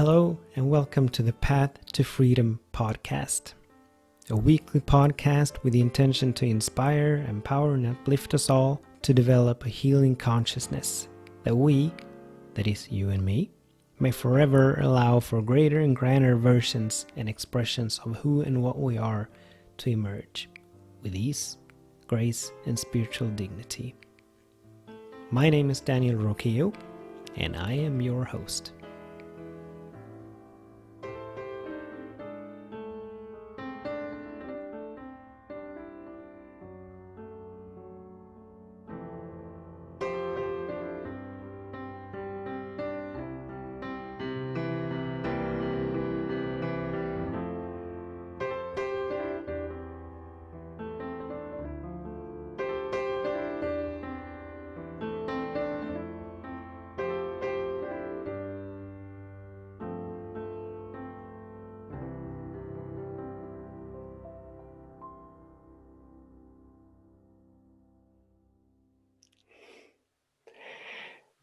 Hello and welcome to the Path to Freedom podcast, a weekly podcast with the intention to inspire, empower, and uplift us all to develop a healing consciousness that we, that is you and me, may forever allow for greater and grander versions and expressions of who and what we are to emerge with ease, grace, and spiritual dignity. My name is Daniel Roquillo, and I am your host.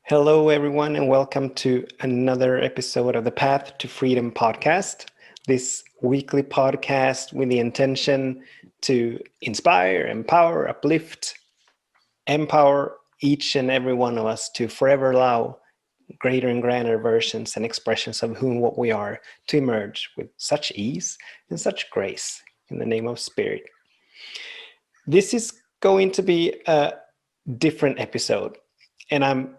Hello, everyone, and welcome to another episode of the Path to Freedom podcast. This weekly podcast with the intention to inspire, empower, uplift, empower each and every one of us to forever allow greater and grander versions and expressions of who and what we are to emerge with such ease and such grace in the name of Spirit. This is going to be a different episode, and I'm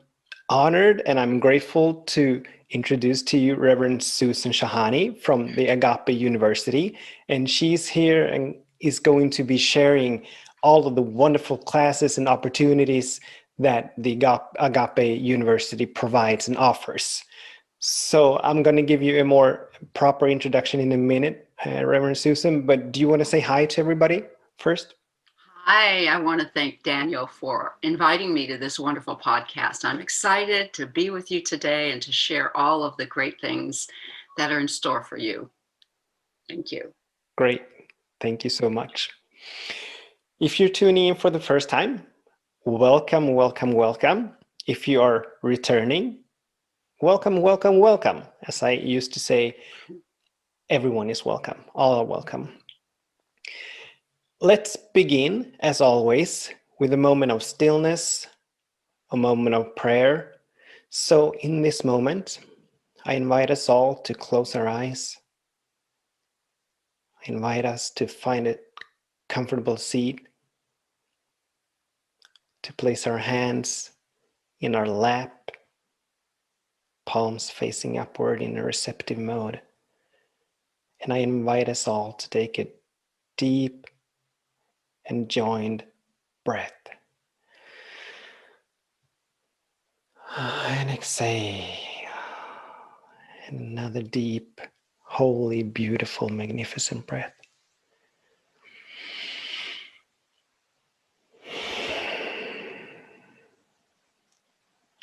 honored and I'm grateful to introduce to you Reverend Susan Shahani from the Agape University. And she's here and is going to be sharing all of the wonderful classes and opportunities that the Agape University provides and offers. So I'm going to give you a more proper introduction in a minute, Reverend Susan, but do you want to say hi to everybody first? Hi, I want to thank Daniel for inviting me to this wonderful podcast. I'm excited to be with you today and to share all of the great things that are in store for you. Thank you. Great. Thank you so much. If you're tuning in for the first time, welcome, welcome, welcome. If you are returning, welcome, welcome, welcome. As I used to say, everyone is welcome. All are welcome. Let's begin, as always, with a moment of stillness, a moment of prayer. So in this moment, I invite us all to close our eyes. I invite us to find a comfortable seat, to place our hands in our lap, palms facing upward in a receptive mode. And I invite us all to take a deep and joined breath. And exhale. And another deep, holy, beautiful, magnificent breath.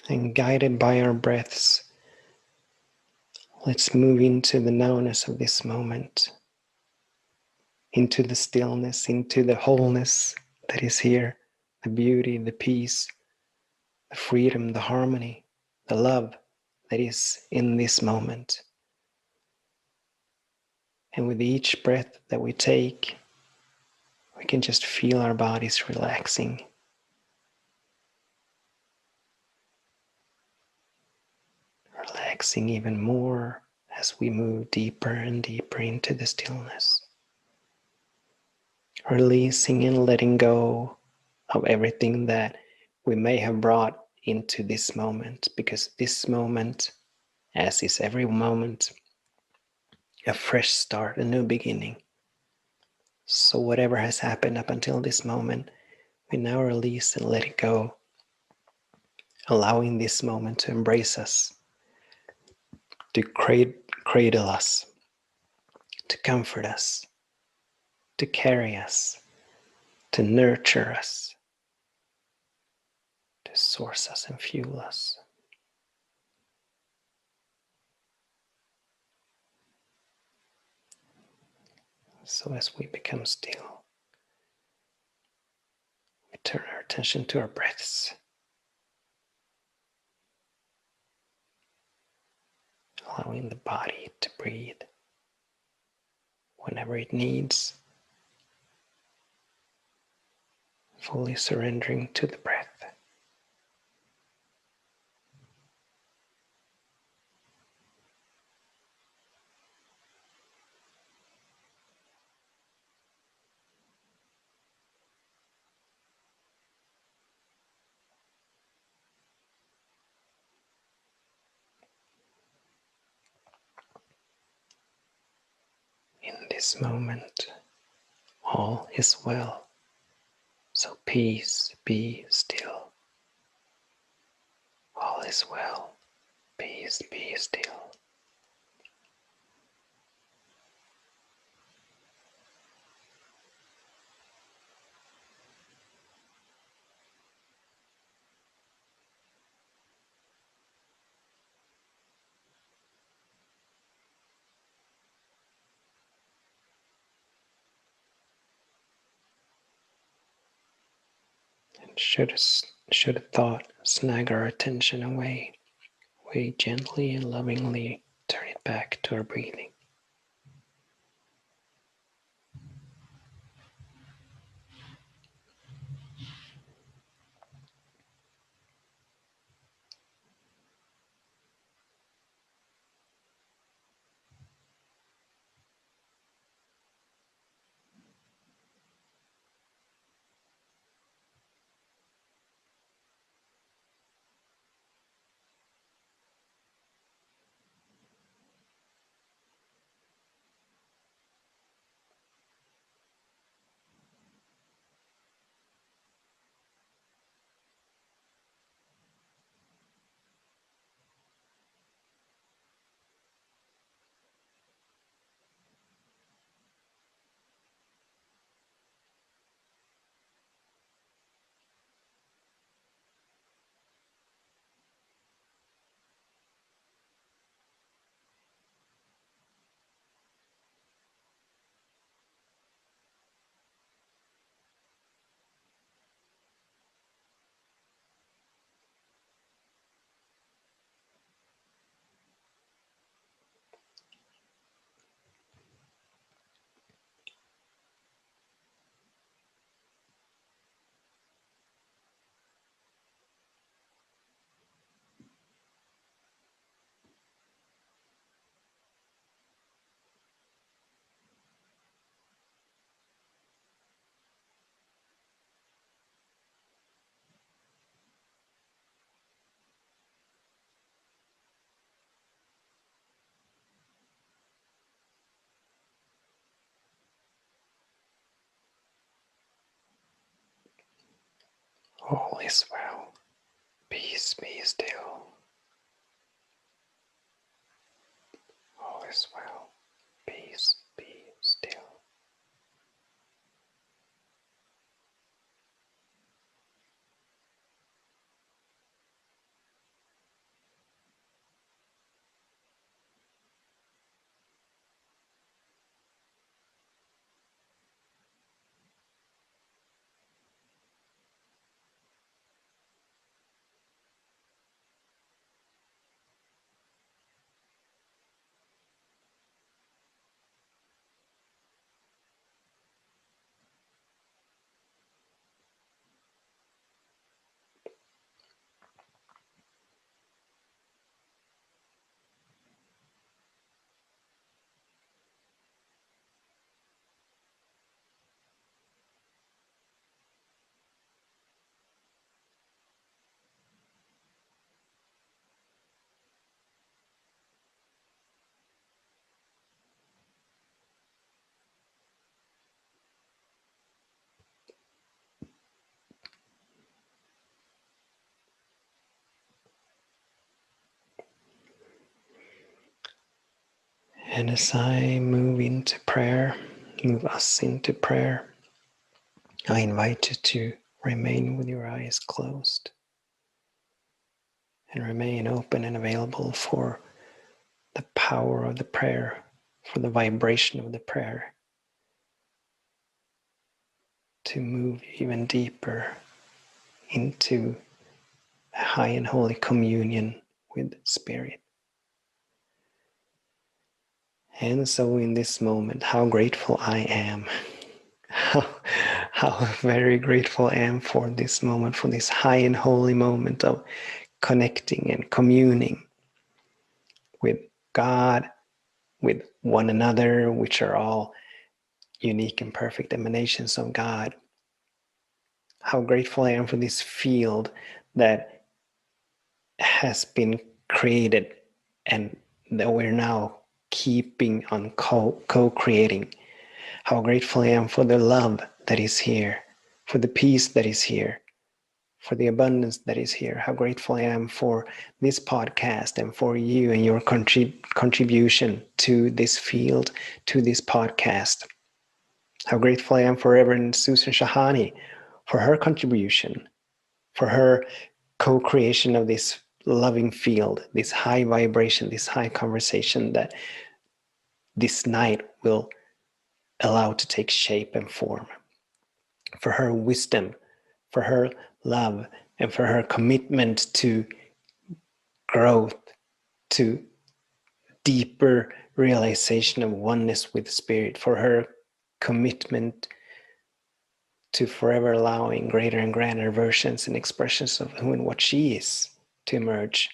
And guided by our breaths, let's move into the nowness of this moment, into the stillness, into the wholeness that is here, the beauty, the peace, the freedom, the harmony, the love that is in this moment. And with each breath that we take, we can just feel our bodies relaxing. Relaxing even more as we move deeper and deeper into the stillness. Releasing and letting go of everything that we may have brought into this moment, because this moment, as is every moment, a fresh start, a new beginning. So whatever has happened up until this moment, we now release and let it go, allowing this moment to embrace us, to cradle us, to comfort us, to carry us, to nurture us, to source us and fuel us. So as we become still, we turn our attention to our breaths. allowing the body to breathe whenever it needs, fully surrendering to the breath. In this moment, all is well, so peace, be still. All is well, peace, be still. And should a thought snag our attention away, we gently and lovingly turn it back to our breathing. All is well, peace, be still. All is well, peace, be still. And as I move into prayer, move us into prayer, I invite you to remain with your eyes closed and remain open and available for the power of the prayer, for the vibration of the prayer to move even deeper into a high and holy communion with Spirit. And so in this moment, how grateful I am. How, how very grateful I am for this moment, for this high and holy moment of connecting and communing with God, with one another, which are all unique and perfect emanations of God. How grateful I am for this field that has been created and that we're now keeping on co-creating. How grateful I am for the love that is here, for the peace that is here, for the abundance that is here. How grateful I am for this podcast and for you and your contribution to this field, to this podcast. How grateful I am for Reverend Susan Shahani for her contribution, for her co-creation of this loving field, this high vibration, this high conversation that this night will allow to take shape and form. For her wisdom, for her love, and for her commitment to growth, to deeper realization of oneness with spirit, for her commitment to forever allowing greater and grander versions and expressions of who and what she is to emerge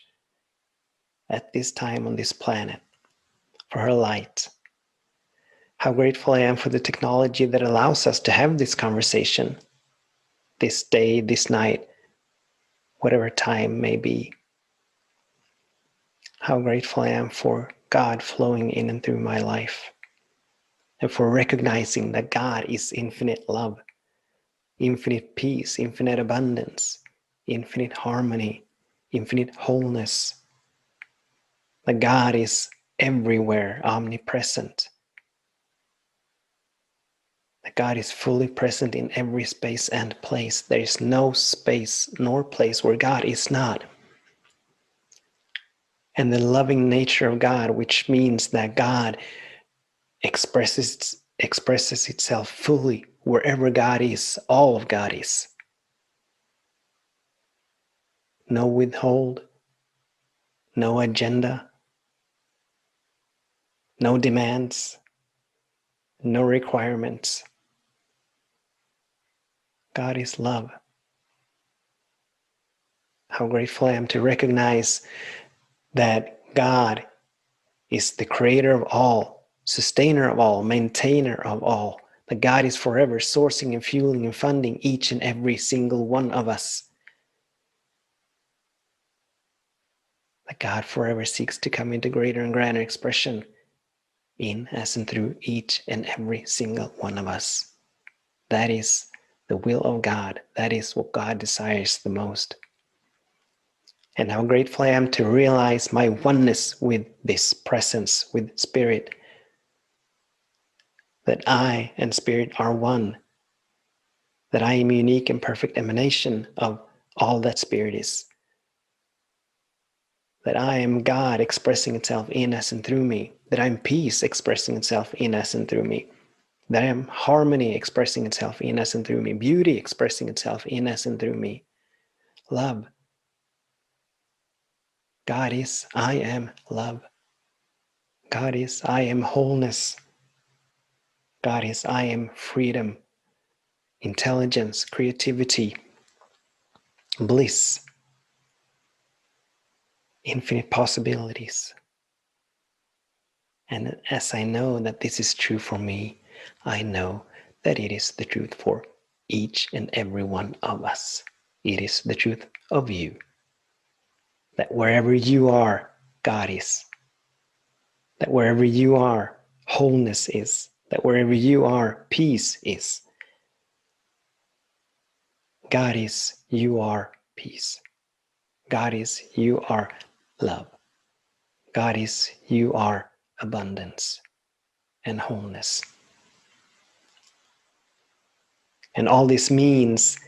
at this time on this planet, for her light. How grateful I am for the technology that allows us to have this conversation this day, this night, whatever time may be. How grateful I am for God flowing in and through my life, and for recognizing that God is infinite love, infinite peace, infinite abundance, infinite harmony, infinite wholeness. That God is everywhere, omnipresent. That God is fully present in every space and place. There is no space nor place where God is not. And the loving nature of God, which means that God expresses itself fully wherever God is, all of God is. No withhold, no agenda, no demands, no requirements. God is love. How grateful I am to recognize that God is the creator of all, sustainer of all, maintainer of all. That God is forever sourcing and fueling and funding each and every single one of us. That God forever seeks to come into greater and grander expression in, as, and through each and every single one of us. That is the will of God. That is what God desires the most. And how grateful I am to realize my oneness with this presence, with Spirit. That I and Spirit are one. That I am a unique and perfect emanation of all that Spirit is. That I am God expressing itself in us and through me. That I am peace expressing itself in us and through me. That I am harmony expressing itself in us and through me. Beauty expressing itself in us and through me. Love. God is, I am love. God is, I am wholeness. God is, I am freedom, intelligence, creativity, bliss, infinite possibilities. And as I know that this is true for me, I know that it is the truth for each and every one of us. It is the truth of you. That wherever you are, God is. That wherever you are, wholeness is. That wherever you are, peace is. God is, you are peace. God is, you are love. God is, you are abundance and wholeness. And all this means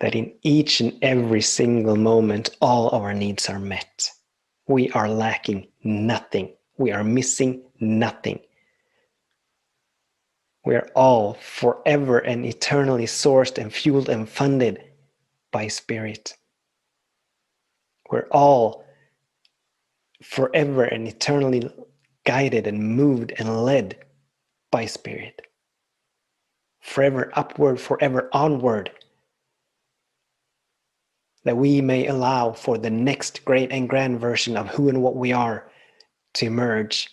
that in each and every single moment, all our needs are met. We are lacking nothing. We are missing nothing. We are all forever and eternally sourced and fueled and funded by Spirit. We're all forever and eternally guided and moved and led by Spirit. Forever upward, forever onward. That we may allow for the next great and grand version of who and what we are to emerge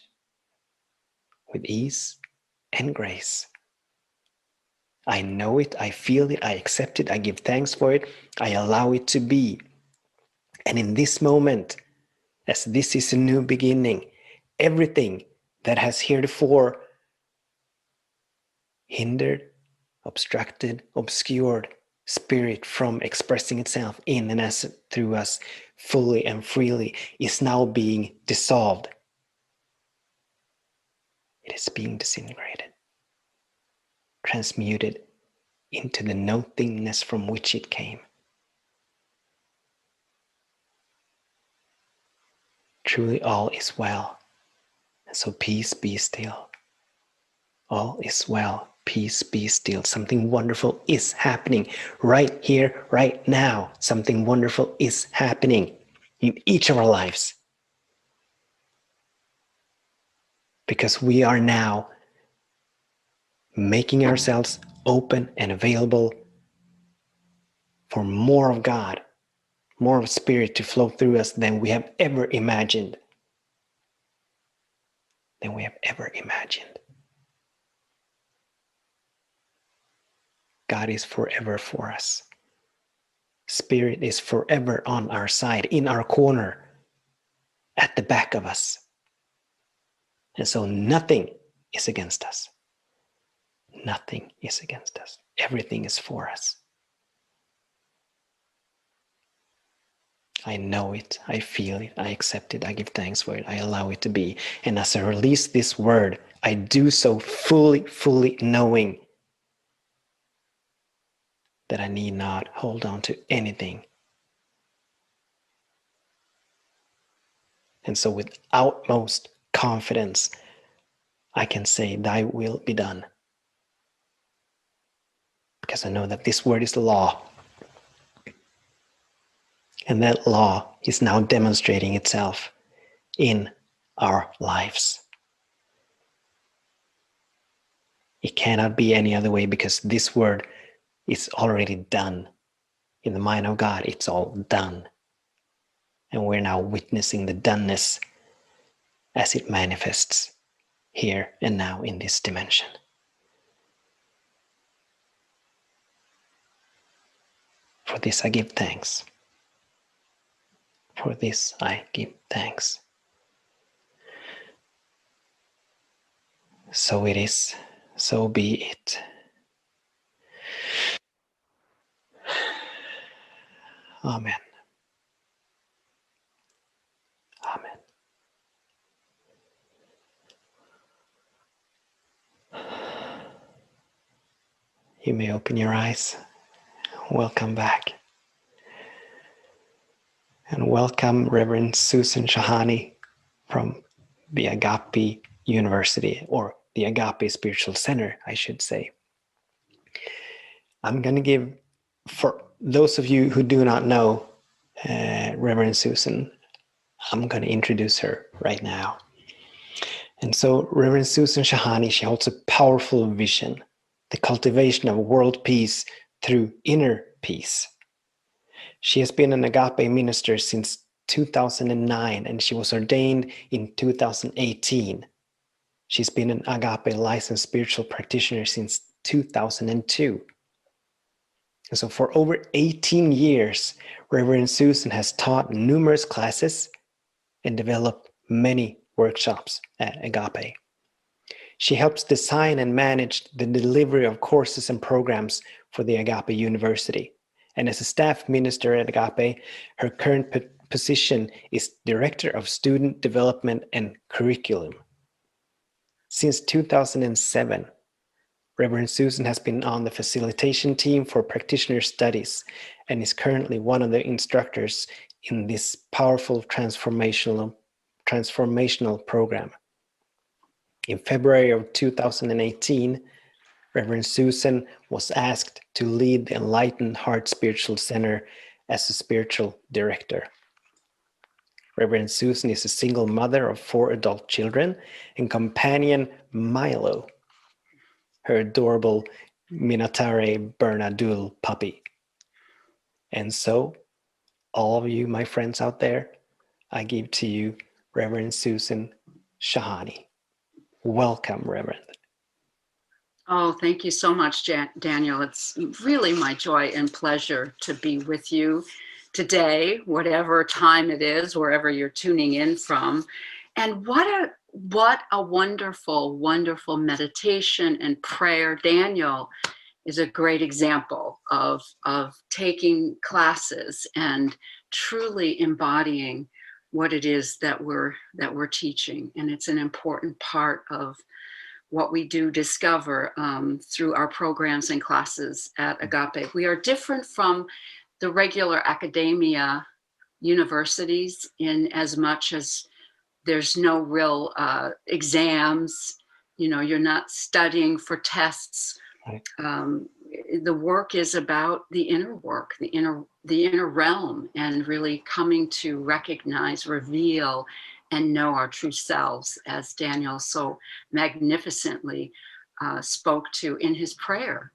with ease and grace. I know it, I feel it, I accept it, I give thanks for it, I allow it to be. And in this moment, as this is a new beginning, everything that has heretofore hindered, obstructed, obscured Spirit from expressing itself in and as through us fully and freely is now being dissolved. It is being disintegrated, transmuted into the nothingness from which it came. Truly all is well, and so peace be still. All is well, peace be still. Something wonderful is happening right here, right now. Something wonderful is happening in each of our lives. Because we are now making ourselves open and available for more of God, more of Spirit to flow through us than we have ever imagined. Than we have ever imagined. God is forever for us. Spirit is forever on our side, in our corner, at the back of us. And so nothing is against us. Nothing is against us. Everything is for us. I know it, I feel it, I accept it, I give thanks for it, I allow it to be. And as I release this word, I do so fully knowing that I need not hold on to anything. And so with utmost confidence, I can say, thy will be done. Because I know that this word is the law. And that law is now demonstrating itself in our lives. It cannot be any other way because this word is already done. In the mind of God, it's all done. And we're now witnessing the doneness as it manifests here and now in this dimension. For this I give thanks. For this I give thanks. So it is, so be it. Amen. Amen. You may open your eyes. Welcome back. And welcome Reverend Susan Shahani from the Agape University, or the Agape Spiritual Center, I should say. I'm going to give, for those of you who do not know Reverend Susan, I'm going to introduce her right now. And so Reverend Susan Shahani, she holds a powerful vision, the cultivation of world peace through inner peace. She has been an Agape minister since 2009, and she was ordained in 2018. She's been an Agape licensed spiritual practitioner since 2002. And so for over 18 years, Reverend Susan has taught numerous classes and developed many workshops at Agape. She helps design and manage the delivery of courses and programs for the Agape University. And as a staff minister at Agape, her current position is Director of Student Development and Curriculum. Since 2007, Reverend Susan has been on the facilitation team for practitioner studies and is currently one of the instructors in this powerful transformational program. In February of 2018, Reverend Susan was asked to lead the Enlightened Heart Spiritual Center as a spiritual director. Reverend Susan is a single mother of 4 adult children, and companion Milo, her adorable Minotaure Bernadoule puppy. And so, all of you, my friends out there, I give to you Reverend Susan Shahani. Welcome, Reverend. Oh, thank you so much, Daniel. It's really my joy and pleasure to be with you today, whatever time it is, wherever you're tuning in from. And what a wonderful, wonderful meditation and prayer. Daniel is a great example of taking classes and truly embodying what it is that we're teaching. And it's an important part of what we do discover through our programs and classes at Agape. We are different from the regular academia universities in as much as there's no real exams. You know, you're not studying for tests. Right. The work is about the inner work, the inner realm, and really coming to recognize, reveal, and know our true selves, as Daniel so magnificently spoke to in his prayer.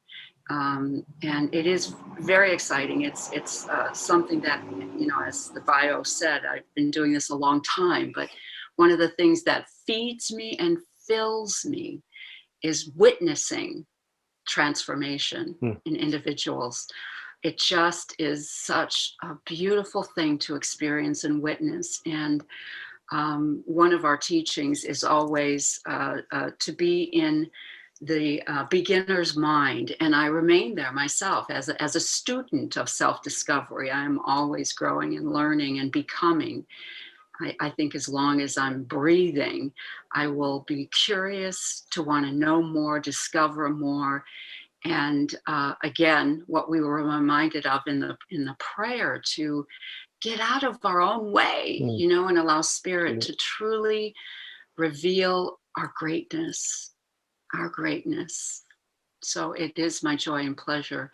And it is very exciting. It's something that, you know, as the bio said, I've been doing this a long time, but one of the things that feeds me and fills me is witnessing transformation in individuals. It just is such a beautiful thing to experience and witness. And one of our teachings is always to be in the beginner's mind, and I remain there myself as a student of self-discovery. I'm always growing and learning and becoming. I think as long as I'm breathing, I will be curious to want to know more, discover more. And again, what we were reminded of in the prayer, to get out of our own way, you know, and allow Spirit to truly reveal our greatness, our greatness. So it is my joy and pleasure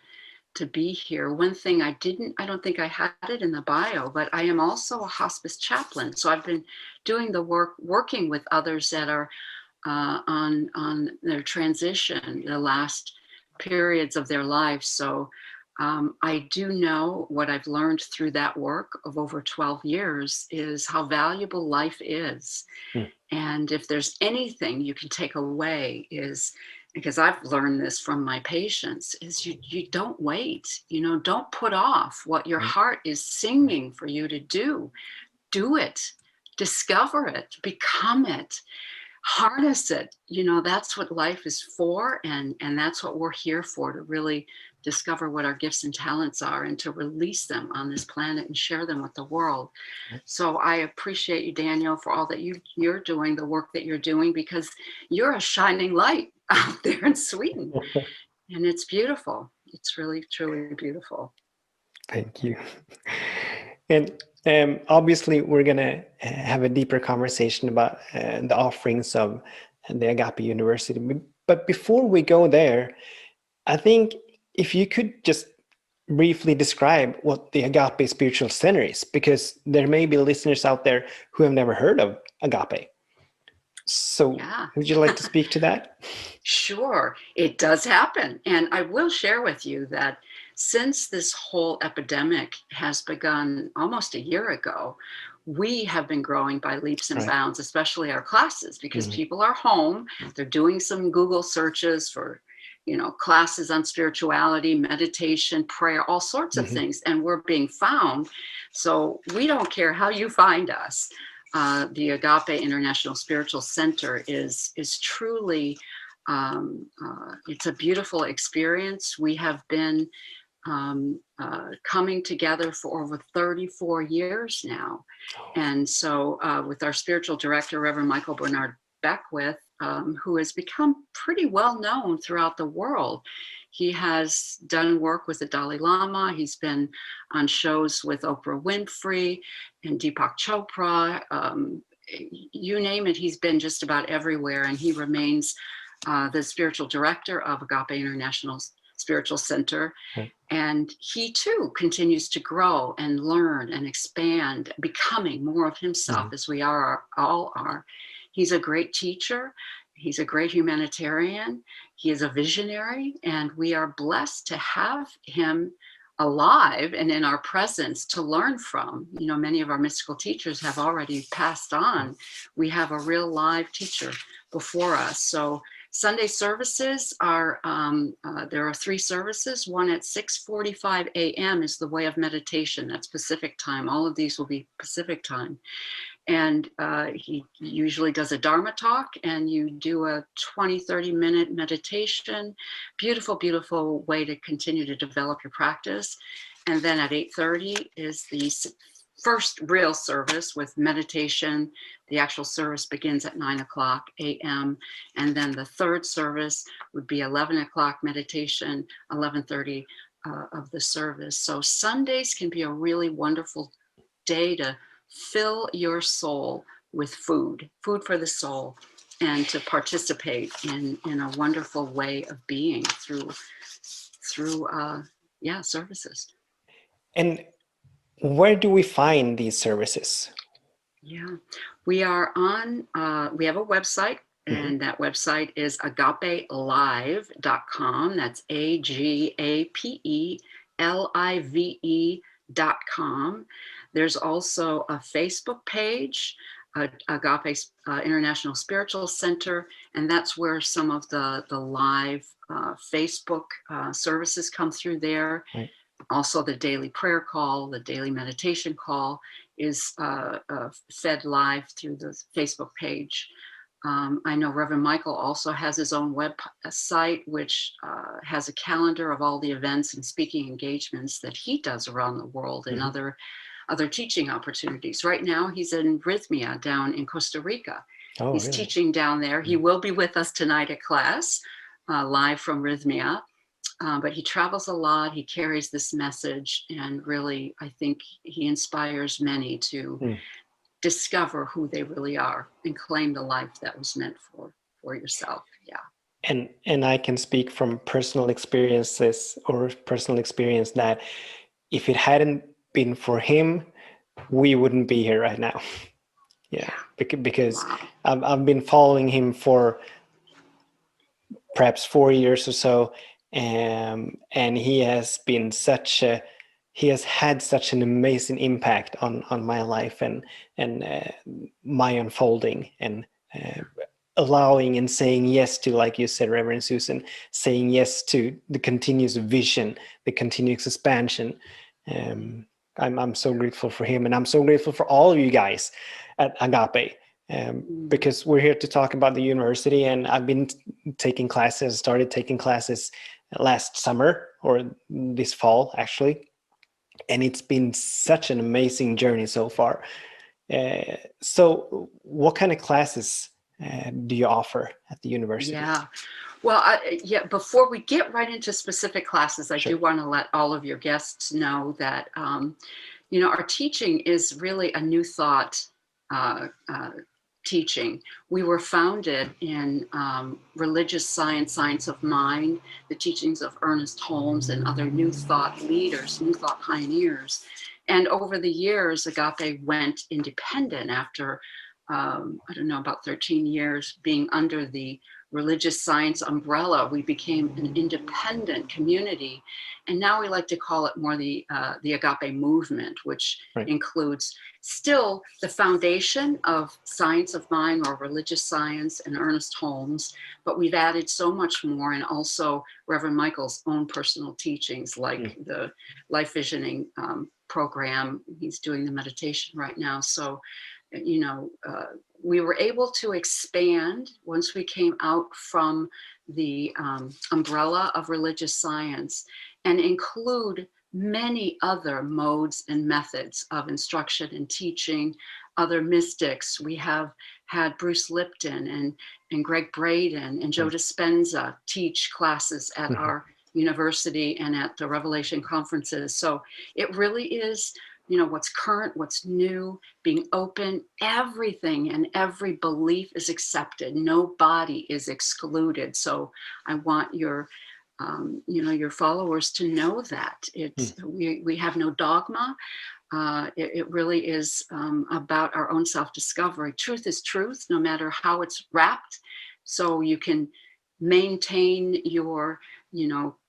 to be here. One thing I don't think I had it in the bio, but I am also a hospice chaplain. So I've been doing the work, working with others that are on their transition, the last periods of their life. So I do know what I've learned through that work of over 12 years is how valuable life is. And if there's anything you can take away, is, because I've learned this from my patients, is you don't wait, you know, don't put off what your heart is singing for you to do. Do it, discover it, become it, harness it. You know, that's what life is for, and that's what we're here for, to really discover what our gifts and talents are and to release them on this planet and share them with the world. So I appreciate you, Daniel, for all that you're doing, the work that you're doing, because you're a shining light out there in Sweden. And it's beautiful. It's really, truly beautiful. Thank you. And obviously, we're going to have a deeper conversation about the offerings of the Agape University. But before we go there, I think if you could just briefly describe what the Agape Spiritual Center is, because there may be listeners out there who have never heard of Agape. So would you like to speak to that? Sure, it does happen. And I will share with you that since this whole epidemic has begun almost a year ago, we have been growing by leaps and bounds, especially our classes, because people are home, they're doing some Google searches for, you know, classes on spirituality, meditation, prayer, all sorts of things, and we're being found. So we don't care how you find us. The Agape International Spiritual Center is truly, it's a beautiful experience. We have been coming together for over 34 years now. And so with our spiritual director, Reverend Michael Bernard Beckwith, who has become pretty well known throughout the world. He has done work with the Dalai Lama. He's been on shows with Oprah Winfrey and Deepak Chopra. You name it, he's been just about everywhere. And he remains the spiritual director of Agape International Spiritual Center. Right. And he too continues to grow and learn and expand, becoming more of himself as we all are. He's a great teacher. He's a great humanitarian. He is a visionary, and we are blessed to have him alive and in our presence to learn from. You know, many of our mystical teachers have already passed on. We have a real live teacher before us. So Sunday services are, there are 3 services. One at 6:45 a.m. is the way of meditation. That's Pacific time. All of these will be Pacific time. And he usually does a Dharma talk, and you do a 20-30 minute meditation. Beautiful, beautiful way to continue to develop your practice. And then at 8:30 is the first real service with meditation. The actual service begins at 9:00 a.m. And then the third service would be 11 o'clock meditation, 11:30 of the service. So Sundays can be a really wonderful day to fill your soul with food for the soul, and to participate in a wonderful way of being through services. And where do we find these services? Yeah, we are on, we have a website, and that website is agapelive.com. That's AGAPELIVE.com. There's also a Facebook page, Agape International Spiritual Center, and that's where some of the live Facebook services come through there. Right. Also, the daily prayer call, the daily meditation call is fed live through the Facebook page. I know Reverend Michael also has his own website, which has a calendar of all the events and speaking engagements that he does around the world, and other teaching opportunities. Right now, he's in Rhythmia down in Costa Rica. Oh, he's really? teaching down there. He will be with us tonight at class, live from Rhythmia. But he travels a lot. He carries this message, and really, I think he inspires many to discover who they really are and claim the life that was meant for yourself. Yeah. And I can speak from personal experience that if it hadn't been for him, we wouldn't be here right now. Yeah, because Wow. I've been following him for perhaps 4 years or so, and he has had such an amazing impact on my life and my unfolding, and allowing and saying yes to, like you said, Reverend Susan, saying yes to the continuous vision, the continuous expansion. I'm so grateful for him, and I'm so grateful for all of you guys at Agape, because we're here to talk about the university, and I've been started taking classes last summer, or this fall actually, and it's been such an amazing journey so far. So what kind of classes do you offer at the university? Yeah. Well, before we get right into specific classes, I Sure. do want to let all of your guests know that, our teaching is really a new thought teaching. We were founded in religious science of mind, the teachings of Ernest Holmes and other new thought leaders, new thought pioneers. And over the years, Agape went independent after, about 13 years being under the religious science umbrella. We became an independent community, and now we like to call it more the Agape movement, which includes still the foundation of science of mind or religious science and Ernest Holmes, but we've added so much more, and also Reverend Michael's own personal teachings, like the life visioning program. He's doing the meditation right now. So, we were able to expand once we came out from the umbrella of religious science and include many other modes and methods of instruction and teaching, other mystics. We have had Bruce Lipton and Greg Braden and Joe Dispenza teach classes at our university and at the Revelation conferences. So it really is, what's current, what's new, being open. Everything and every belief is accepted. No body is excluded. So I want your your followers to know that we have no dogma. It really is about our own self-discovery. Truth is truth, no matter how it's wrapped. So you can maintain your,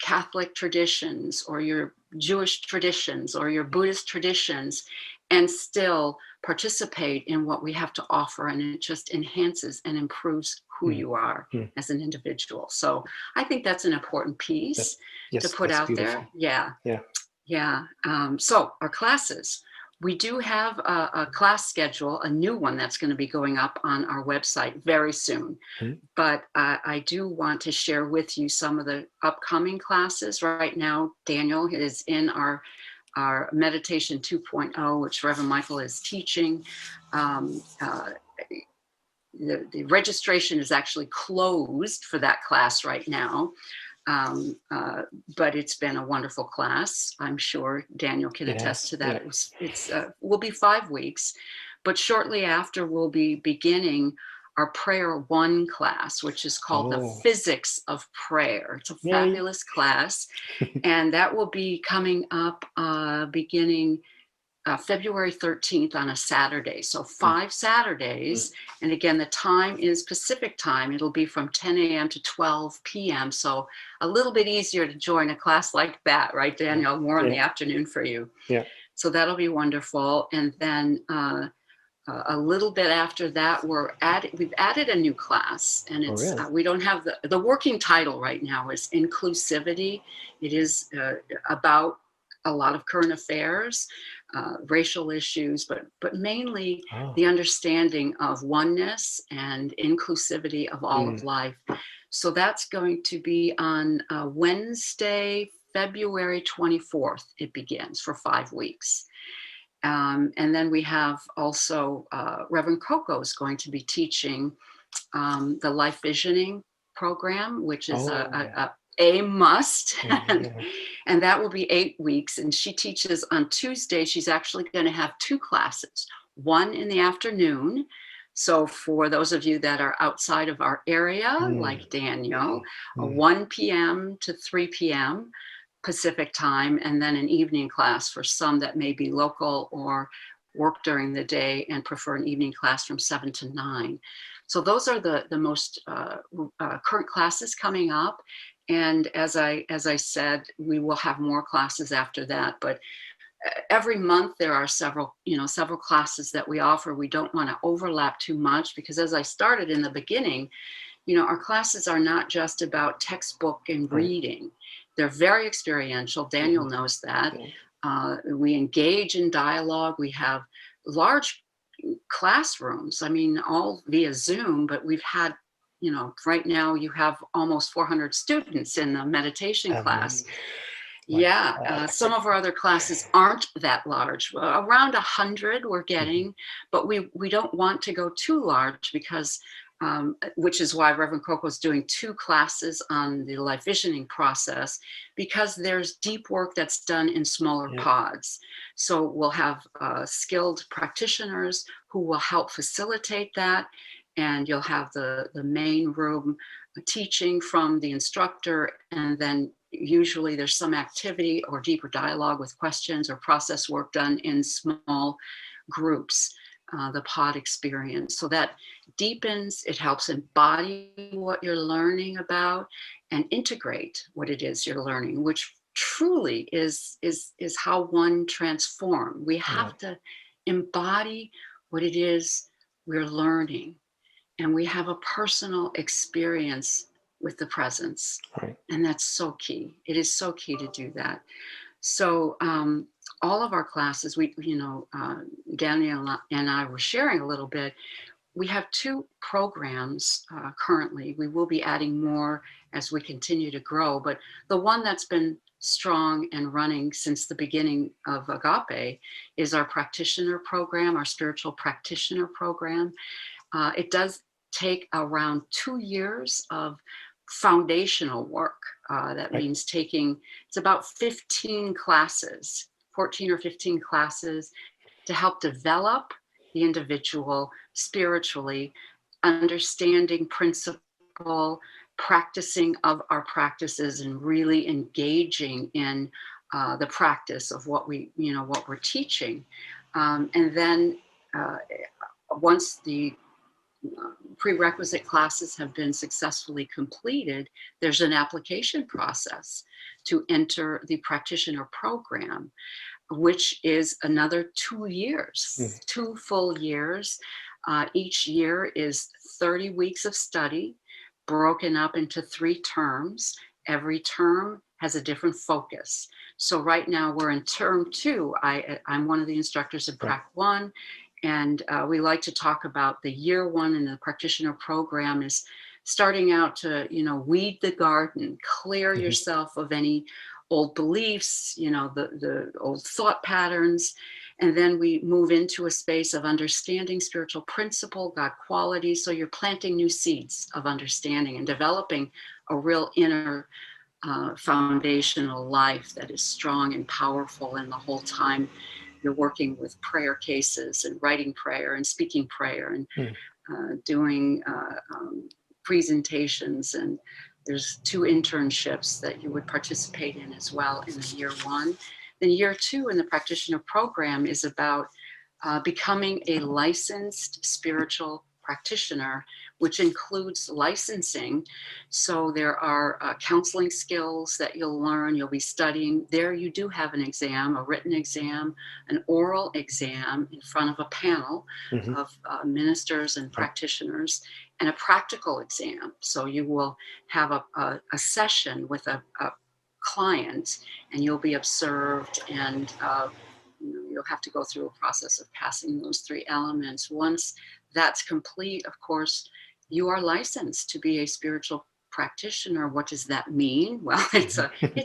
Catholic traditions or your Jewish traditions or your Buddhist traditions and still participate in what we have to offer. And it just enhances and improves who you are as an individual. So I think that's an important piece to put that's out beautiful. there. Yeah. Yeah. Yeah. So our classes, we do have a class schedule, a new one that's going to be going up on our website very soon. But I do want to share with you some of the upcoming classes. Right now, Daniel is in our Meditation 2.0, which Reverend Michael is teaching. The registration is actually closed for that class right now. But it's been a wonderful class. I'm sure Daniel can attest to that. Yeah. It's will be 5 weeks, but shortly after we'll be beginning our Prayer 1 class, which is called the Physics of Prayer. It's a fabulous class, and that will be coming up beginning February 13th on a Saturday. So 5 Saturdays. And again, the time is Pacific time. It'll be from 10 a.m. to 12 p.m. So a little bit easier to join a class like that, right, Daniel? More in the afternoon for you. Yeah. So that'll be wonderful. And then a little bit after that, we've added a new class, and it's we don't have the working title right now is inclusivity. It is about a lot of current affairs, racial issues, but mainly the understanding of oneness and inclusivity of all of life. So that's going to be on Wednesday, February 24th. It begins for 5 weeks. And then we have also Reverend Coco is going to be teaching the Life Visioning program, which is a must. And that will be 8 weeks. And she teaches on Tuesday. She's actually going to have 2 classes, one in the afternoon. So for those of you that are outside of our area, like Daniel, 1 p.m. to 3 p.m. Pacific time, and then an evening class for some that may be local or work during the day and prefer an evening class from 7 to 9. So those are the most current classes coming up. And as I said, we will have more classes after that. But every month there are several classes that we offer. We don't want to overlap too much because, as I started in the beginning, our classes are not just about textbook and reading. They're very experiential. Daniel knows that. We engage in dialogue. We have large classrooms. I mean, all via Zoom, but we've had, right now you have almost 400 students in the meditation class. Some of our other classes aren't that large. Around 100 we're getting, but we don't want to go too large because which is why Reverend Coco is doing 2 classes on the life visioning process, because there's deep work that's done in smaller pods. So we'll have skilled practitioners who will help facilitate that. And you'll have the main room teaching from the instructor. And then usually there's some activity or deeper dialogue with questions or process work done in small groups. The pod experience. So that deepens, it helps embody what you're learning about and integrate what it is you're learning, which truly is how one transforms. We have to embody what it is we're learning, and we have a personal experience with the presence. And that's so key. It is so key to do that. So all of our classes, Daniel and I were sharing a little bit. We have 2 programs currently. We will be adding more as we continue to grow. But the one that's been strong and running since the beginning of Agape is our practitioner program, our spiritual practitioner program. It does take around 2 years of foundational work. That means it's about 15 classes, 14 or 15 classes to help develop the individual spiritually, understanding principle, practicing of our practices and really engaging in the practice of what we're teaching. And then once the prerequisite classes have been successfully completed, there's an application process to enter the practitioner program, which is another 2 years, 2 full years. Each year is 30 weeks of study, broken up into 3 terms. Every term has a different focus. So right now we're in term 2. I'm one of the instructors in Prac 1, and we like to talk about the year 1 in the practitioner program is starting out to, weed the garden, clear yourself of any old beliefs, the old thought patterns. And then we move into a space of understanding spiritual principle, God quality. So you're planting new seeds of understanding and developing a real inner foundational life that is strong and powerful. And the whole time you're working with prayer cases and writing prayer and speaking prayer and doing presentations. And there's 2 internships that you would participate in as well in the year 1. Then year 2 in the practitioner program is about becoming a licensed spiritual practitioner, which includes licensing. So there are counseling skills that you'll learn, you'll be studying. There you do have an exam, a written exam, an oral exam in front of a panel of ministers and practitioners, and a practical exam. So you will have a session with a client, and you'll be observed, and you'll have to go through a process of passing those 3 elements. Once that's complete, of course, you are licensed to be a spiritual practitioner. What does that mean? Well, it's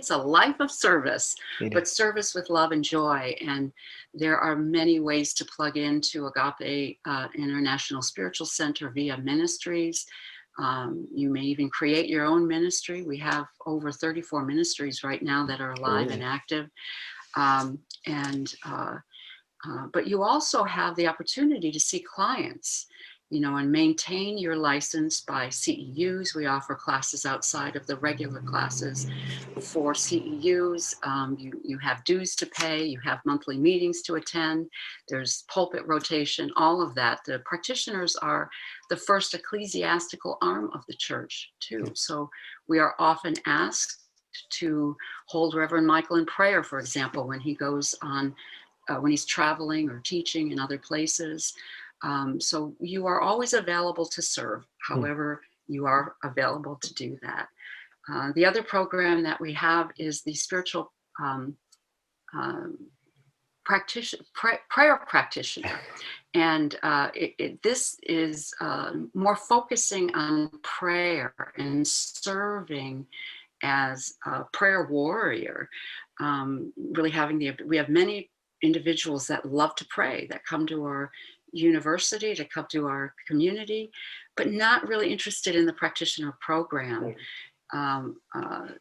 a life of service, but service with love and joy. And there are many ways to plug into Agape International Spiritual Center via ministries. You may even create your own ministry. We have over 34 ministries right now that are alive and active. But you also have the opportunity to see clients, and maintain your license by CEUs. We offer classes outside of the regular classes for CEUs. You have dues to pay, you have monthly meetings to attend, there's pulpit rotation, all of that. The practitioners are the first ecclesiastical arm of the church too. So we are often asked to hold Reverend Michael in prayer, for example, when he goes on, when he's traveling or teaching in other places. So you are always available to serve, however you are available to do that. The other program that we have is the spiritual prayer practitioner. And this is more focusing on prayer and serving as a prayer warrior. Really we have many individuals that love to pray, that come to our university, to come to our community, but not really interested in the practitioner program.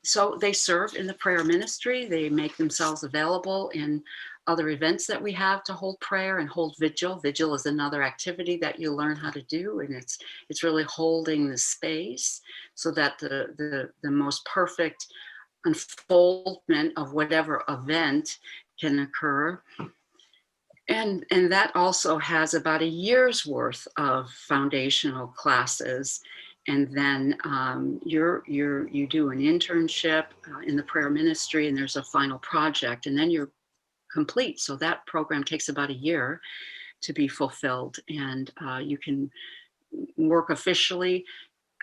So they serve in the prayer ministry. They make themselves available in other events that we have to hold prayer and hold vigil. Vigil is another activity that you learn how to do, and it's really holding the space so that the most perfect unfoldment of whatever event can occur. And that also has about a year's worth of foundational classes. And then you do an internship in the prayer ministry, and there's a final project, and then you're complete. So that program takes about a year to be fulfilled, and you can work officially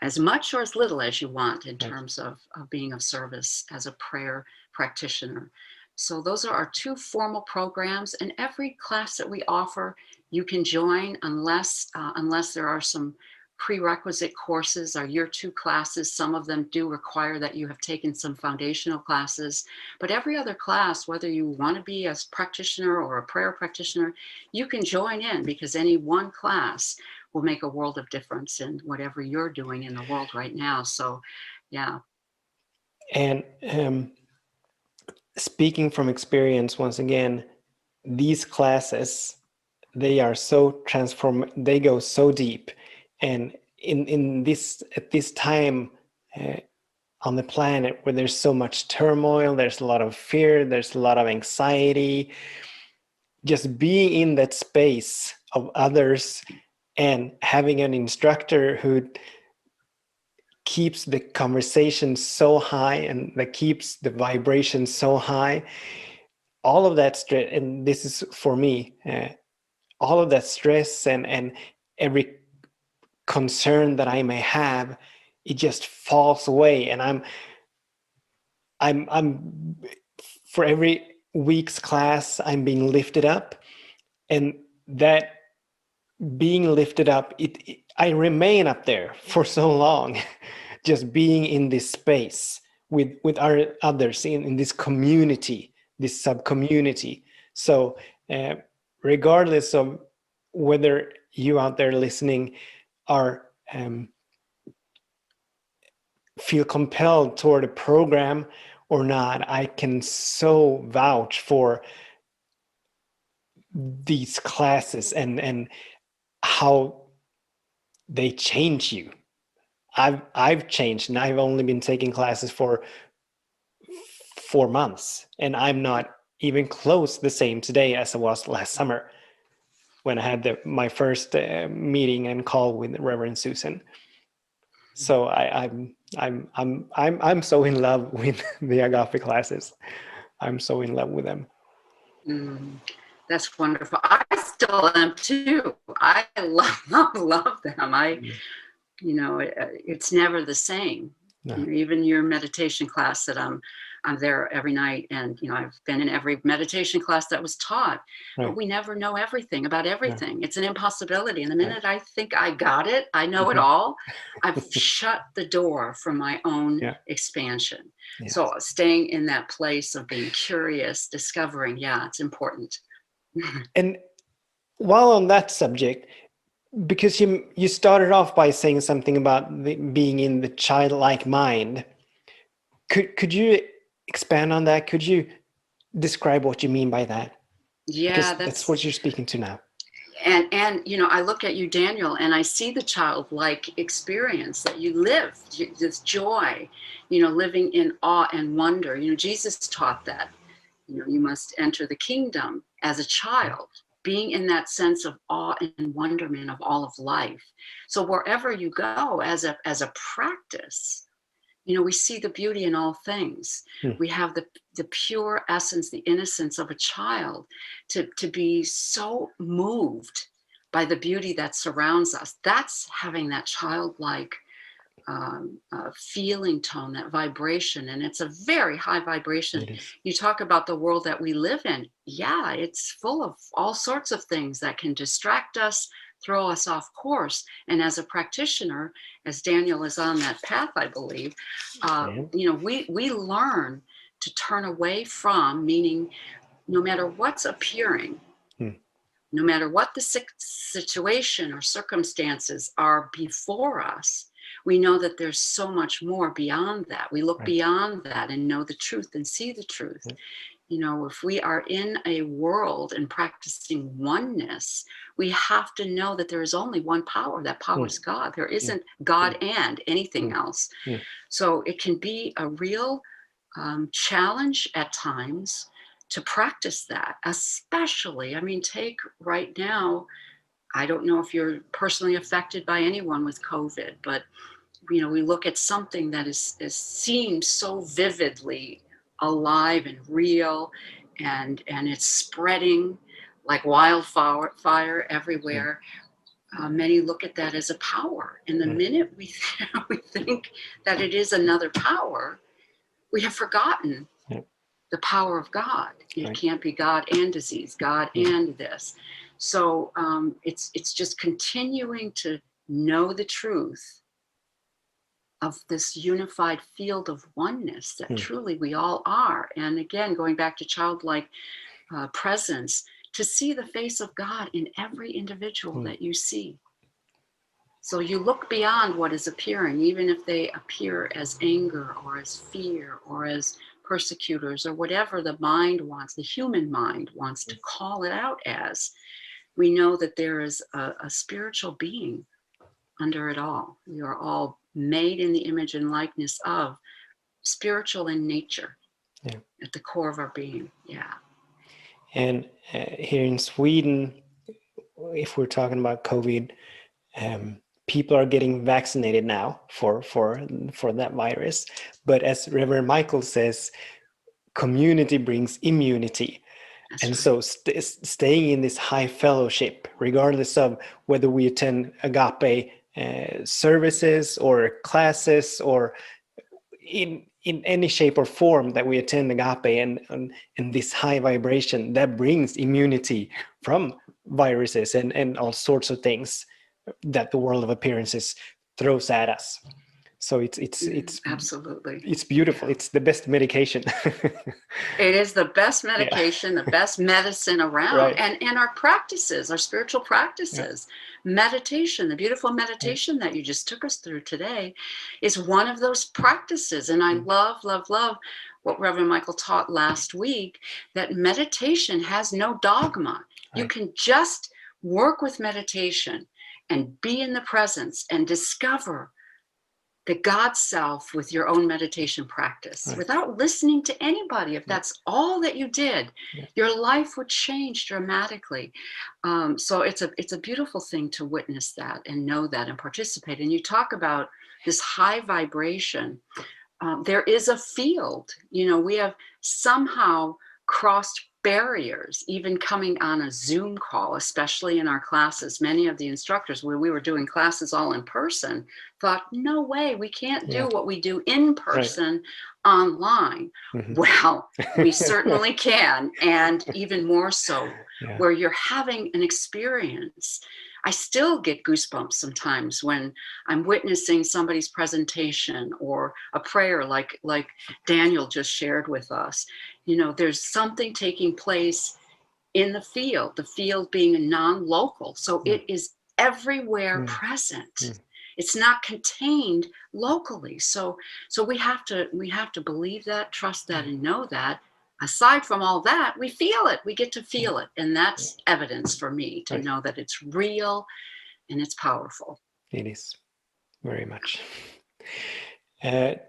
as much or as little as you want in terms of being of service as a prayer practitioner. So those are our 2 formal programs, and every class that we offer, you can join unless there are some prerequisite courses. Our year 2 classes, some of them do require that you have taken some foundational classes, but every other class, whether you want to be a practitioner or a prayer practitioner, you can join in, because any one class will make a world of difference in whatever you're doing in the world right now. So, yeah. And speaking from experience, once again, these classes, they are so they go so deep. And at this time, uh, on the planet where there's so much turmoil, there's a lot of fear, there's a lot of anxiety. Just being in that space of others and having an instructor who keeps the conversation so high and that keeps the vibration so high, all of that stress, and this is for me, all of that stress and every concern that I may have, it just falls away. And I'm for every week's class, I'm being lifted up, and that being lifted up, I remain up there for so long, just being in this space with our others in this community, this sub community. So regardless of whether you out there listening are feel compelled toward a program or not, I can so vouch for these classes and how they change you. I've changed, and I've only been taking classes for 4 months, and I'm not even close the same today as I was last summer when I had my first meeting and call with Reverend Susan. So I'm so in love with the Agape classes. I'm so in love with them. That's wonderful. I still am too. I love them. It's never the same. No. Even your meditation class that I'm there every night, and I've been in every meditation class that was taught, Right. but we never know everything about everything. Right. It's an impossibility. And the minute I think I got it, I know it all, I've shut the door for my own expansion. Yes. So staying in that place of being curious, discovering, it's important. And while on that subject, because you started off by saying something about being in the childlike mind, could you expand on that? Could you describe what you mean by that? Yeah, because that's what you're speaking to now. And I look at you, Daniel, and I see the childlike experience that you live, this joy, living in awe and wonder. Jesus taught that, you must enter the kingdom as a child, being in that sense of awe and wonderment of all of life. So wherever you go as a practice, we see the beauty in all things. We have the pure essence, the innocence of a child, to be so moved by the beauty that surrounds us. That's having that childlike feeling tone, that vibration, and it's a very high vibration. You talk about the world that we live in. Yeah, it's full of all sorts of things that can distract us, throw us off course. And as a practitioner, as Daniel is on that path, I believe, we learn to turn away from, meaning no matter what's appearing, no matter what the situation or circumstances are before us, we know that there's so much more beyond that. We look beyond that and know the truth and see the truth. If we are in a world and practicing oneness, we have to know that there is only one power. That power is God. There isn't God and anything else. So it can be a real challenge at times to practice that, especially, take right now, I don't know if you're personally affected by anyone with COVID, but we look at something that seems so vividly alive and real, and it's spreading like wildfire everywhere. Many look at that as a power, and the minute we think that it is another power, we have forgotten the power of God. It can't be God and disease, God and this. So it's just continuing to know the truth of this unified field of oneness that truly we all are. And again, going back to childlike presence, to see the face of God in every individual that you see. So you look beyond what is appearing, even if they appear as anger or as fear or as persecutors or whatever the mind wants, the human mind wants to call it out as. We know that there is a spiritual being under it all. We are all made in the image and likeness of, spiritual in nature, Yeah. at the core of our being. Yeah. And here in Sweden, if we're talking about COVID, people are getting vaccinated now for that virus. But as Reverend Michael says, community brings immunity. That's And right. so staying in this high fellowship, regardless of whether we attend Agape services or classes, or in any shape or form that we attend Agape, and this high vibration that brings immunity from viruses and all sorts of things that the world of appearances throws at us. So Absolutely. it's beautiful. Yeah. It's the best medication. It is the best Yeah. medication, the best medicine around. Right. And our practices, our spiritual Yeah. practices, meditation, the beautiful meditation that you just took us through today is one of those practices. And I love, love, love what Reverend Michael taught last week, that meditation has no dogma. You Right. can just work with meditation and be in the presence and discover the God self with your own meditation practice, Right. without listening to anybody. If that's all that you did, Yeah. your life would change dramatically. So it's a beautiful thing to witness that and know that and participate. And you talk about this high vibration. There is a field, we have somehow crossed barriers, even coming on a Zoom call, especially in our classes. Many of the instructors, where we were doing classes all in person, thought, no way, we can't do Yeah. what we do in Right. person online. Mhm. Well, we certainly can, and even more so, Yeah. where you're having an experience. I still get goosebumps sometimes when I'm witnessing somebody's presentation or a prayer like Daniel just shared with us. There's something taking place in the field being non-local. So it is everywhere present. It's not contained locally. So we have to believe that, trust that, and know that. Aside from all that, we feel it. We get to feel it. And that's evidence for me to Right. know that it's real and it's powerful. It is very much.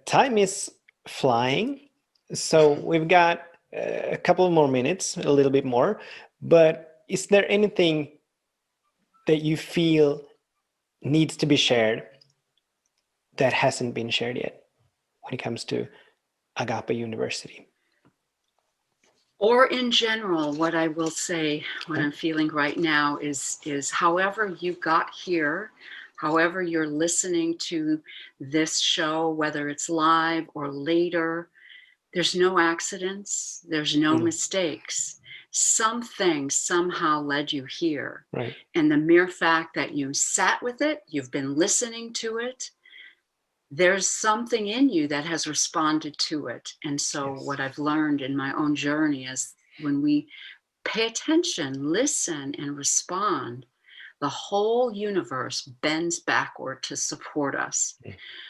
Time is flying, so we've got a couple more minutes, a little bit more. But is there anything that you feel needs to be shared that hasn't been shared yet when it comes to Agape University? Or in general, what I will say, what I'm feeling right now is however you got here, however you're listening to this show, whether it's live or later, there's no accidents, there's no mistakes. Something somehow led you here. Right. And the mere fact that you sat with it, you've been listening to it, there's something in you that has responded to it. And so what I've learned in my own journey is when we pay attention, listen, and respond, the whole universe bends backward to support us.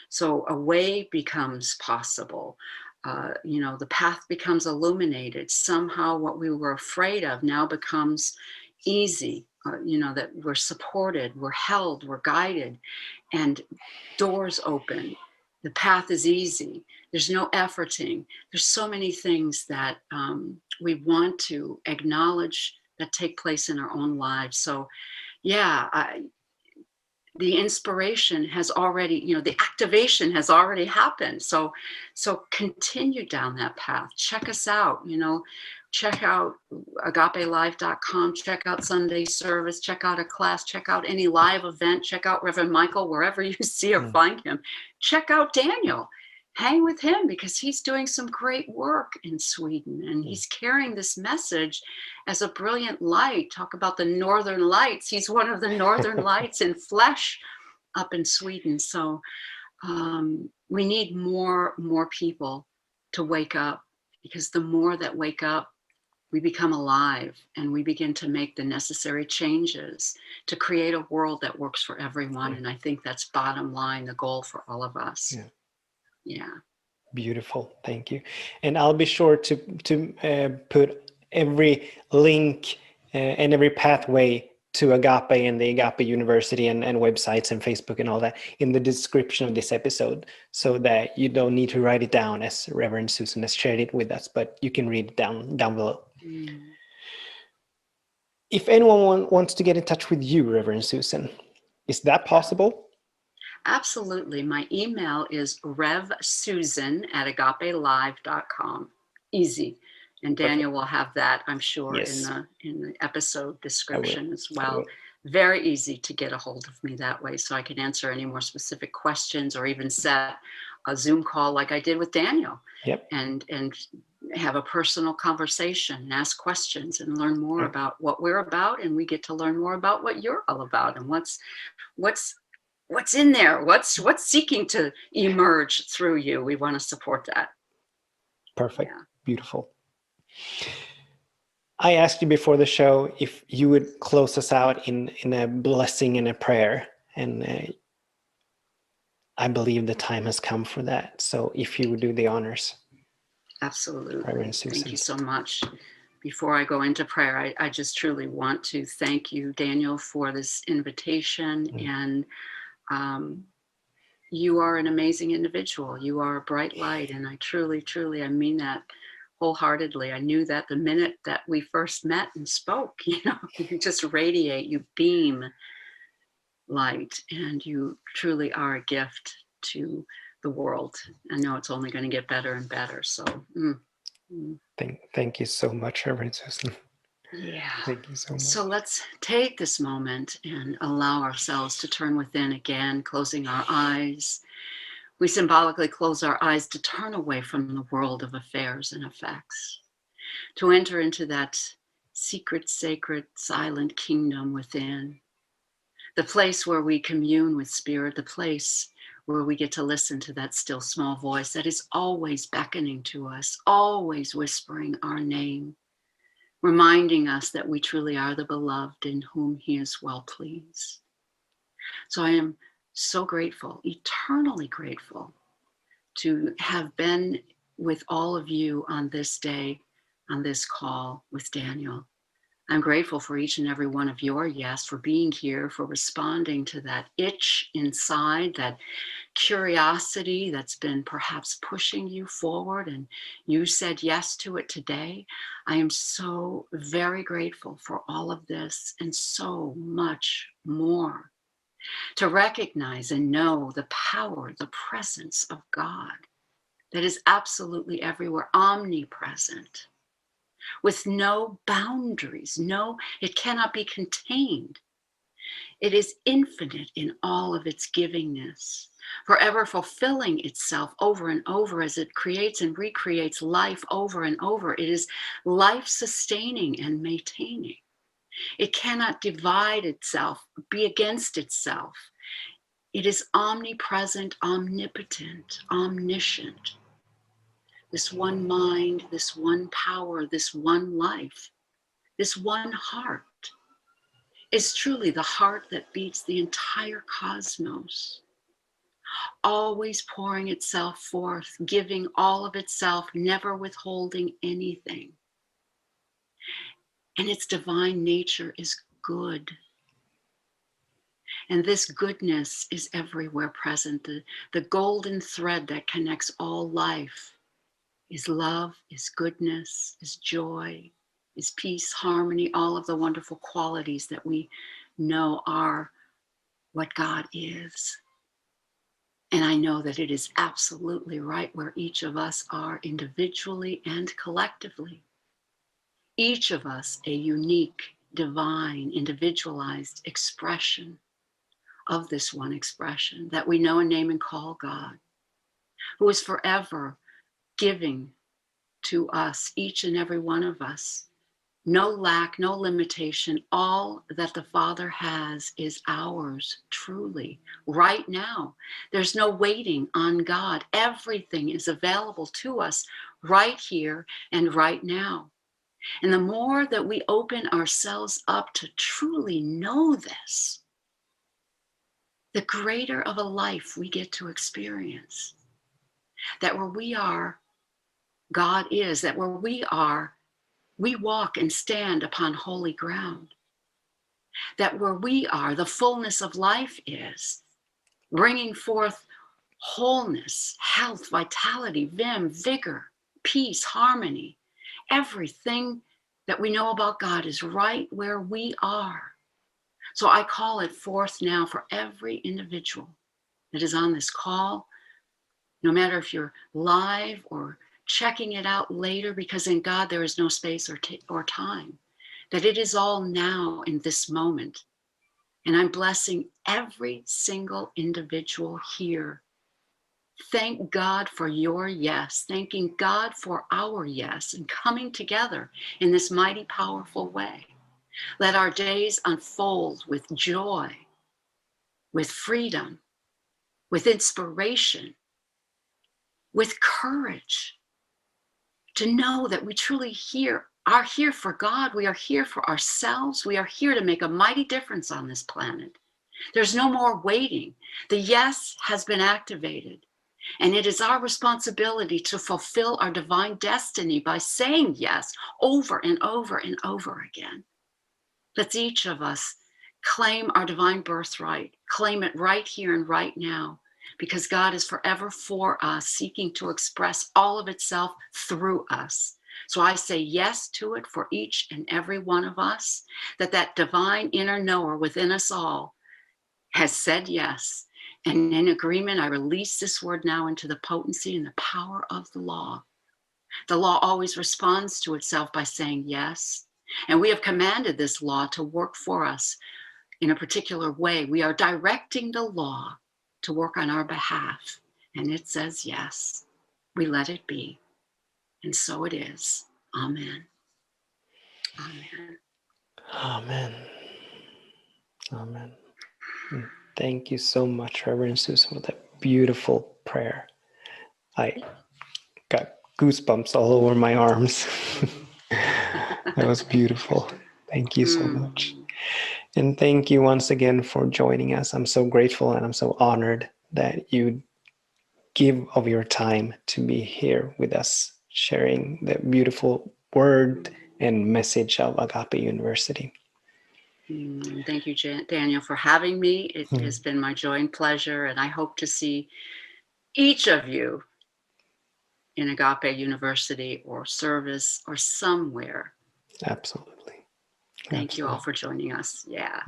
So a way becomes possible. The path becomes illuminated. Somehow what we were afraid of now becomes easy. That we're supported, we're held, we're guided, and doors open. The path is easy. There's no efforting. There's so many things that we want to acknowledge that take place in our own lives. So, yeah, the inspiration has already, the activation has already happened. So continue down that path. Check us out, check out agapelive.com, check out Sunday service, check out a class, check out any live event, check out Reverend Michael, wherever you see or find him. Check out Daniel. Hang with him because he's doing some great work in Sweden and he's carrying this message as a brilliant light. Talk about the northern lights. He's one of the northern lights in flesh up in Sweden. So we need more people to wake up, because the more that wake up, we become alive and we begin to make the necessary changes to create a world that works for everyone. And I think that's bottom line, the goal for all of us. Yeah. Beautiful. Thank you. And I'll be sure to put every link and every pathway to Agape and the Agape University and websites and Facebook and all that in the description of this episode, so that you don't need to write it down as Reverend Susan has shared it with us, but you can read it down below. If anyone wants to get in touch with you, Reverend Susan, is that possible? Absolutely. My email is revsusan@agapelive.com. Easy. And Daniel will have that, I'm sure, Yes. in the episode description as I well. will. Very easy to get a hold of me that way, so I can answer any more specific questions, or even set a Zoom call like I did with Daniel. Yep. And have a personal conversation and ask questions and learn more about what we're about, and we get to learn more about what you're all about and what's in there, what's seeking to emerge through you. We want to support that. Perfect. Yeah. Beautiful. I asked you before the show if you would close us out in a blessing and a prayer, and I believe the time has come for that. So if you would do the honors. Absolutely. Thank you so much. Before I go into prayer, I just truly want to thank you, Daniel, for this invitation. And you are an amazing individual. You are a bright light. And I truly, I mean that wholeheartedly. I knew that the minute that we first met and spoke. You just radiate, you beam light, and you truly are a gift to the world. I know it's only going to get better and better. So thank you so much, Reverend Susan. Yeah. Thank you so much. So let's take this moment and allow ourselves to turn within again, closing our eyes. We symbolically close our eyes to turn away from the world of affairs and effects, to enter into that secret, sacred, silent kingdom within, the place where we commune with spirit, the place where we get to listen to that still small voice that is always beckoning to us, always whispering our name, reminding us that we truly are the beloved in whom he is well pleased. So I am so grateful, eternally grateful, to have been with all of you on this day, on this call with Daniel. I'm grateful for each and every one of your yes, for being here, for responding to that itch inside, that curiosity that's been perhaps pushing you forward, and you said yes to it today. I am so very grateful for all of this and so much more. To recognize and know the power, the presence of God that is absolutely everywhere, omnipresent, with no boundaries. No, it cannot be contained. It is infinite in all of its givingness, forever fulfilling itself over and over as it creates and recreates life over and over. It is life sustaining and maintaining. It cannot divide itself, be against itself. It is omnipresent, omnipotent, omniscient. This one mind, this one power, this one life, this one heart is truly the heart that beats the entire cosmos, always pouring itself forth, giving all of itself, never withholding anything. And its divine nature is good. And this goodness is everywhere present. The golden thread that connects all life is love, is goodness, is joy, is peace, harmony, all of the wonderful qualities that we know are what God is. And I know that it is absolutely right where each of us are individually and collectively. Each of us a unique, divine, individualized expression of this one expression that we know and name and call God, who is forever giving to us, each and every one of us. No lack, no limitation. All that the Father has is ours, truly, right now. There's no waiting on God. Everything is available to us right here and right now. And the more that we open ourselves up to truly know this, the greater of a life we get to experience. That where we are, God is. That where we are, we walk and stand upon holy ground. that where we are, the fullness of life is, bringing forth wholeness, health, vitality, vim, vigor, peace, harmony. Everything that we know about God is right where we are. So I call it forth now for every individual that is on this call, no matter if you're live or checking it out later, because in God there is no space or time, that it is all now in this moment. And I'm blessing every single individual here. Thank God for your yes, thanking God for our yes, and coming together in this mighty, powerful way. Let our days unfold with joy, with freedom, with inspiration, with courage, to know that we truly are here for God. We are here for ourselves. We are here to make a mighty difference on this planet. There's no more waiting. The yes has been activated. And it is our responsibility to fulfill our divine destiny by saying yes over and over and over again. Let's each of us claim our divine birthright, claim it right here and right now, because God is forever for us, seeking to express all of itself through us. So I say yes to it for each and every one of us, that divine inner knower within us all has said yes. And in agreement, I release this word now into the potency and the power of the law. The law always responds to itself by saying yes. And we have commanded this law to work for us in a particular way. We are directing the law to work on our behalf. And it says yes. We let it be. And so it is. Amen. Amen. Amen. Amen. Thank you so much, Reverend Susan, for that beautiful prayer. I got goosebumps all over my arms. That was beautiful. Thank you so much. And thank you once again for joining us. I'm so grateful and I'm so honored that you give of your time to be here with us, sharing the beautiful word and message of Agape University. Thank you, Daniel, for having me. It has been my joy and pleasure, and I hope to see each of you in Agape University or service or somewhere. Absolutely. Thank you all for joining us. Yeah.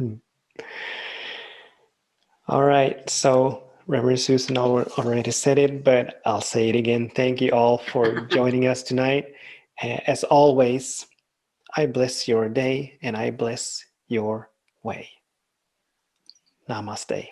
All right. So Reverend Susan already said it, but I'll say it again. Thank you all for joining us tonight. As always, I bless your day and I bless your way. Namaste.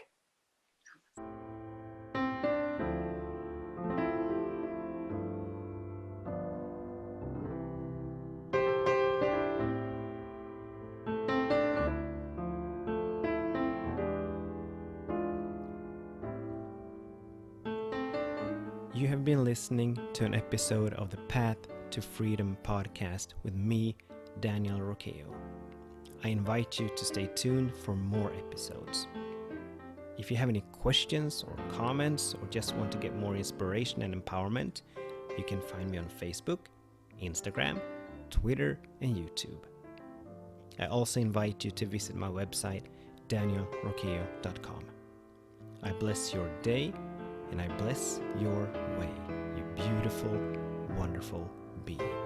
You have been listening to an episode of the Path to Freedom podcast with me, Daniel Roqueo. I invite you to stay tuned for more episodes. If you have any questions or comments or just want to get more inspiration and empowerment, you can find me on Facebook, Instagram, Twitter, and YouTube. I also invite you to visit my website, danielroqueo.com. I bless your day and I bless your way, you beautiful, wonderful being.